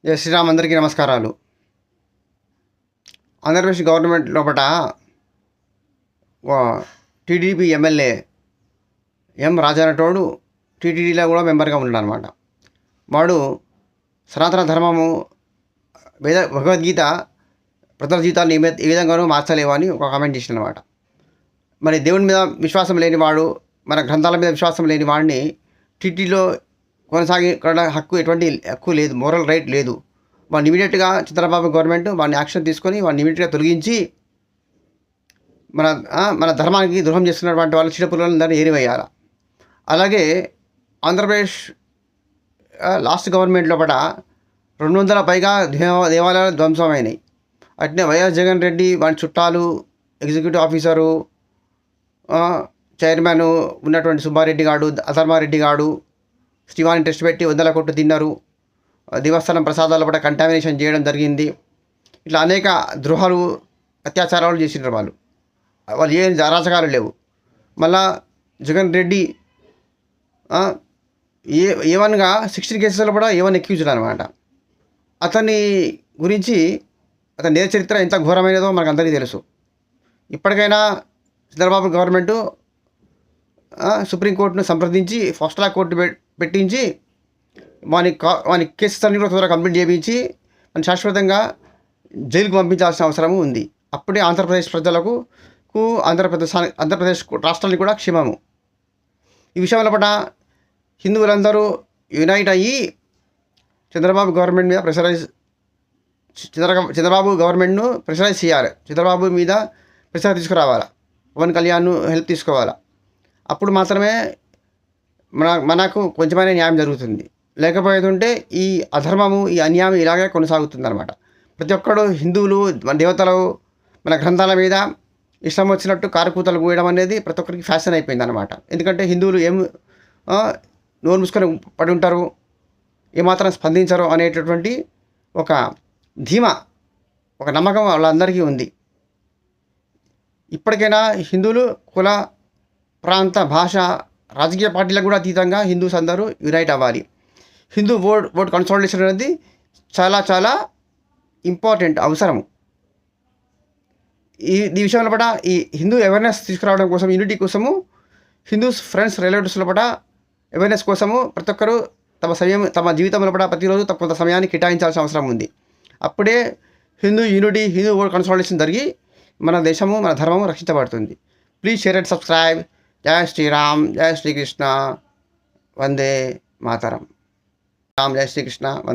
జై శ్రీరామ్. అందరికీ నమస్కారాలు. ఆంధ్రప్రదేశ్ గవర్నమెంట్ లోపల టీడీపీ ఎమ్మెల్యే ఎం రాజానటోడు టీటీడీలో కూడా మెంబర్గా ఉన్నాడు అనమాట. వాడు సనాతన ధర్మము భగవద్గీత ప్రజల జీవితాలను ఏ విధంగానూ మార్చలేవు అని ఒక కామెంట్ చేసిన అనమాట. మరి దేవుని మీద విశ్వాసం లేని వాడు, మన గ్రంథాల మీద విశ్వాసం లేని వాడిని టీటీలో కొనసాగే ఎటువంటి హక్కు లేదు, మోరల్ రైట్ లేదు. వాడిని ఇమీడియట్గా చంద్రబాబు గవర్నమెంట్ వాడిని యాక్షన్ తీసుకొని వాడిని ఇమీడియట్గా తొలగించి మన ధర్మానికి ద్రోహం చేస్తున్నటువంటి వాళ్ళు చిడపులందరినీ ఏరివేయాలి. అలాగే ఆంధ్రప్రదేశ్ లాస్ట్ గవర్నమెంట్ లోపల 200 పైగా దేవాలయాలు ధ్వంసమైనాయి. అట్నే వైఎస్ జగన్ రెడ్డి వాడి చుట్టాలు, ఎగ్జిక్యూటివ్ ఆఫీసరు, చైర్మన్ ఉన్నటువంటి సుబ్బారెడ్డి గాడు, అధర్మారెడ్డి గాడు శ్రీవాణి టెస్ట్ పెట్టి 100 కోట్లు తిన్నారు. దేవస్థానం ప్రసాదాల పట్ల కంటామినేషన్ చేయడం జరిగింది. ఇట్లా అనేక ద్రోహాలు, అత్యాచారాలు చేసినారు వాళ్ళు ఏం అరాచకాలు లేవు. మళ్ళా జగన్ రెడ్డి ఏవన్గా 16 కేసులలో కూడా ఏవన్ ఎక్యూజ్డ్ అనమాట. అతని గురించి అతని నేర చరిత్ర ఎంత ఘోరమైనదో మనకు అందరికీ తెలుసు. ఇప్పటికైనా చంద్రబాబు గవర్నమెంటు సుప్రీంకోర్టును సంప్రదించి ఫస్ట్ ట్రాక్ కోర్టు పెట్టించి వాని కేసెస్ అన్ని కూడా త్వరగా కంప్లీట్ చేయించి మన శాశ్వతంగా జైలుకు పంపించాల్సిన అవసరము ఉంది. అప్పుడే ఆంధ్రప్రదేశ్ ప్రజలకు ఆంధ్రప్రదేశ్ రాష్ట్రానికి కూడా క్షేమము. ఈ విషయంలో పట్ల హిందువులందరూ యునైట్ అయ్యి చంద్రబాబు గవర్నమెంట్ మీద చంద్రబాబు గవర్నమెంట్ను ప్రెషరైజ్ చేయాలి. చంద్రబాబు మీద ప్రెషర్ తీసుకురావాలి. పవన్ కళ్యాణ్ హెల్ప్ తీసుకోవాలి. అప్పుడు మాత్రమే మనకు కొంచెమైనా న్యాయం జరుగుతుంది. లేకపోతుంటే ఈ అధర్మము, ఈ అన్యాయం ఇలాగే కొనసాగుతుంది అనమాట. ప్రతి ఒక్కడు హిందువులు, మన దేవతలు, మన గ్రంథాల మీద ఇష్టం వచ్చినట్టు కారుకూతలు కూయడం అనేది ప్రతి ఒక్కరికి ఫ్యాషన్ అయిపోయింది అనమాట. ఎందుకంటే హిందువులు నోరు మూసుకొని పడి ఉంటారు, ఏమాత్రం స్పందించరు అనేటటువంటి ఒక ధీమా, ఒక నమ్మకం వాళ్ళందరికీ ఉంది. ఇప్పటికైనా హిందువులు కుల, ప్రాంత, భాష, రాజకీయ పార్టీలకు కూడా అతీతంగా హిందూస్ అందరూ యునైట్ అవ్వాలి. హిందూ ఓట్ కన్సాలిడేషన్ అనేది చాలా చాలా ఇంపార్టెంట్, అవసరము. ఈ విషయంలో పట ఈ హిందూ అవేర్నెస్ తీసుకురావడం కోసం, యూనిటీ కోసము, హిందూస్ ఫ్రెండ్స్, రిలేటివ్స్లో పట అవేర్నెస్ కోసము ప్రతి ఒక్కరూ తమ జీవితంలో పట ప్రతిరోజు కొంత సమయాన్ని కేటాయించాల్సిన అవసరం ఉంది. అప్పుడే Hindu unity, Hindu vote consolidation జరిగి మన దేశము, మన ధర్మము రక్షించబడుతుంది. Please share and subscribe. జై శ్రీరామ్, జై శ్రీకృష్ణ, వందే మాతరం. రామ్, జై శ్రీకృష్ణ, వందే.